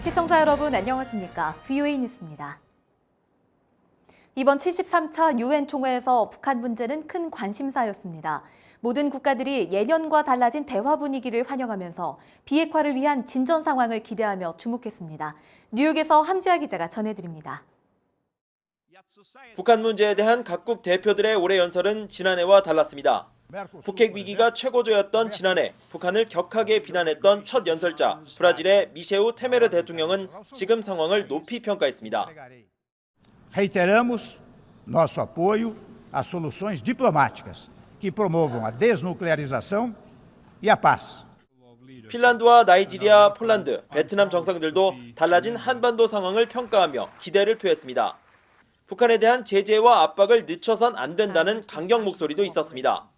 시청자 여러분 안녕하십니까? VOA 뉴스입니다. 이번 73차 유엔 총회에서 북한 문제는 큰 관심사였습니다. 모든 국가들이 예년과 달라진 대화 분위기를 환영하면서 비핵화를 위한 진전 상황을 기대하며 주목했습니다. 뉴욕에서 함지아 기자가 전해드립니다. 북한 문제에 대한 각국 대표들의 올해 연설은 지난해와 달랐습니다. 북핵 위기가 최고조였던 지난해 북한을 격하게 비난했던 첫 연설자 브라질의 미셰우 테메르 대통령은 지금 상황을 높이 평가했습니다. Reiteramos nosso apoio a soluções diplomáticas que promovam a desnuclearização e a paz. 핀란드와 나이지리아, 폴란드, 베트남 정상들도 달라진 한반도 상황을 평가하며 기대를 표했습니다. 북한에 대한 제재와 압박을 늦춰선 안 된다는 강경 목소리도 있었습니다.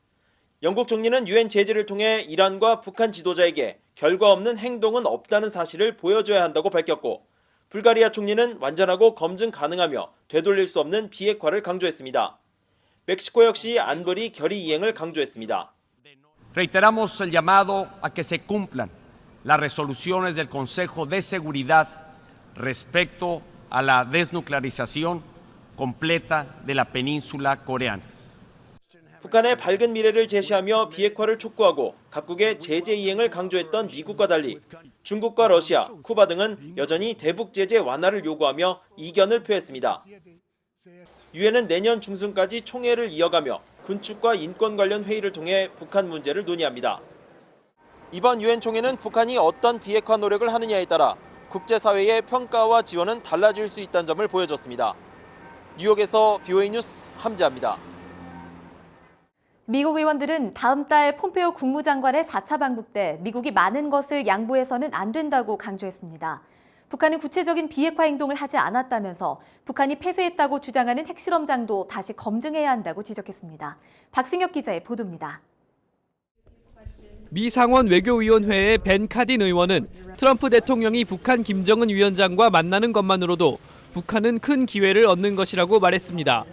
영국 총리는 유엔 제재를 통해 이란과 북한 지도자에게 결과 없는 행동은 없다는 사실을 보여줘야 한다고 밝혔고, 불가리아 총리는 완전하고 검증 가능하며 되돌릴 수 없는 비핵화를 강조했습니다. 멕시코 역시 안보리 결의 이행을 강조했습니다. Reiteramos el llamado a que se cumplan las resoluciones del Consejo de Seguridad respecto a la desnuclearización completa de la península coreana. 북한의 밝은 미래를 제시하며 비핵화를 촉구하고 각국의 제재 이행을 강조했던 미국과 달리 중국과 러시아, 쿠바 등은 여전히 대북 제재 완화를 요구하며 이견을 표했습니다. 유엔은 내년 중순까지 총회를 이어가며 군축과 인권 관련 회의를 통해 북한 문제를 논의합니다. 이번 유엔 총회는 북한이 어떤 비핵화 노력을 하느냐에 따라 국제사회의 평가와 지원은 달라질 수 있다는 점을 보여줬습니다. 뉴욕에서 VOA 뉴스 함지아입니다. 미국 의원들은 다음 달 폼페오 국무장관의 4차 방북 때 미국이 많은 것을 양보해서는 안 된다고 강조했습니다. 북한은 구체적인 비핵화 행동을 하지 않았다면서 북한이 패소했다고 주장하는 핵실험장도 다시 검증해야 한다고 지적했습니다. 박승혁 기자의 보도입니다. 미 상원 외교위원회의 벤 카딘 의원은 트럼프 대통령이 북한 김정은 위원장과 만나는 것만으로도 북한은 큰 기회를 얻는 것이라고 말했습니다.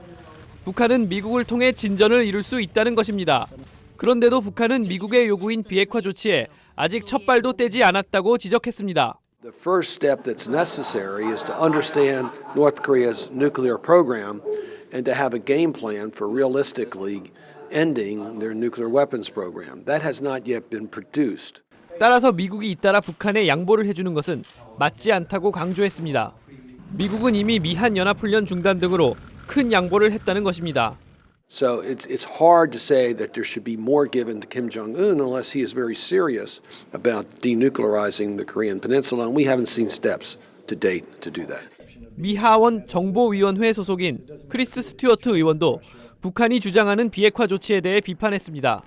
북한은 미국을 통해 진전을 이룰 수 있다는 것입니다. 그런데도 북한은 미국의 요구인 비핵화 조치에 아직 첫 발도 떼지 않았다고 지적했습니다. The first step that's necessary is to understand North Korea's nuclear program and to have a game plan for realistically ending their nuclear weapons program. That has not yet been produced. 따라서 미국이 잇따라 북한에 양보를 해주는 것은 맞지 않다고 강조했습니다. 미국은 이미 미한 연합훈련 중단 등으로 큰 양보를 했다는 것입니다. So it's hard to say that there should be more given to Kim Jong-un unless he is very serious about denuclearizing the Korean Peninsula, and we haven't seen steps to date to do that. 미 하원 정보위원회 소속인 크리스 스튜어트 의원도 북한이 주장하는 비핵화 조치에 대해 비판했습니다.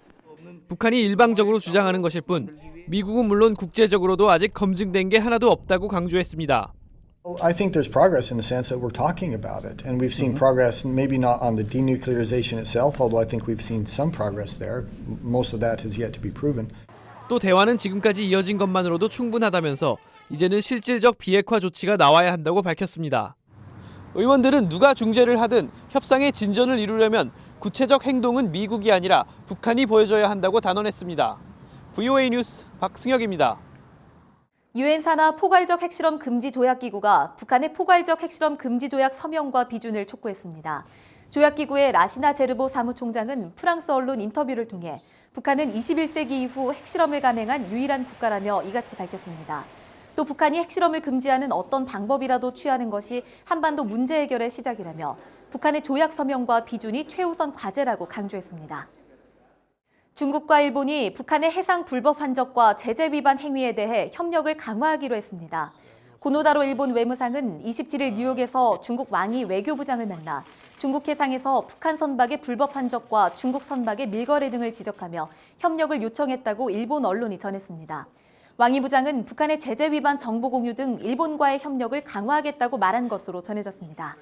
북한이 일방적으로 주장하는 것일 뿐 미국은 물론 국제적으로도 아직 검증된 게 하나도 없다고 강조했습니다. I think there's progress in the sense that we're talking about it, and we've seen progress, maybe not on the denuclearization itself, although I think we've seen some progress there. Most of that has yet to be proven. 또 대화는 지금까지 이어진 것만으로도 충분하다면서 이제는 실질적 비핵화 조치가 나와야 한다고 밝혔습니다. 의원들은 누가 중재를 하든 협상의 진전을 이루려면 구체적 행동은 미국이 아니라 북한이 보여줘야 한다고 단언했습니다. VOA 뉴스 박승혁입니다. 유엔 산하 포괄적 핵실험 금지 조약 기구가 북한의 포괄적 핵실험 금지 조약 서명과 비준을 촉구했습니다. 조약 기구의 라시나 제르보 사무총장은 프랑스 언론 인터뷰를 통해 북한은 21세기 이후 핵실험을 감행한 유일한 국가라며 이같이 밝혔습니다. 또 북한이 핵실험을 금지하는 어떤 방법이라도 취하는 것이 한반도 문제 해결의 시작이라며 북한의 조약 서명과 비준이 최우선 과제라고 강조했습니다. 중국과 일본이 북한의 해상 불법 환적과 제재 위반 행위에 대해 협력을 강화하기로 했습니다. 고노다로 일본 외무상은 27일 뉴욕에서 중국 왕이 외교부장을 만나 중국 해상에서 북한 선박의 불법 환적과 중국 선박의 밀거래 등을 지적하며 협력을 요청했다고 일본 언론이 전했습니다. 왕이 부장은 북한의 제재 위반 정보 공유 등 일본과의 협력을 강화하겠다고 말한 것으로 전해졌습니다.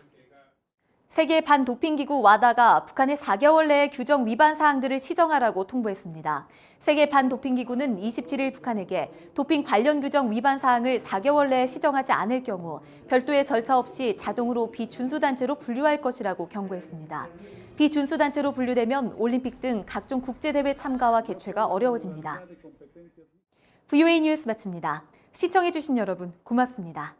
세계 반도핑기구 와다가 북한의 4개월 내의 규정 위반 사항들을 시정하라고 통보했습니다. 세계 반도핑기구는 27일 북한에게 도핑 관련 규정 위반 사항을 4개월 내에 시정하지 않을 경우 별도의 절차 없이 자동으로 비준수단체로 분류할 것이라고 경고했습니다. 비준수단체로 분류되면 올림픽 등 각종 국제대회 참가와 개최가 어려워집니다. VOA 뉴스 마칩니다. 시청해주신 여러분 고맙습니다.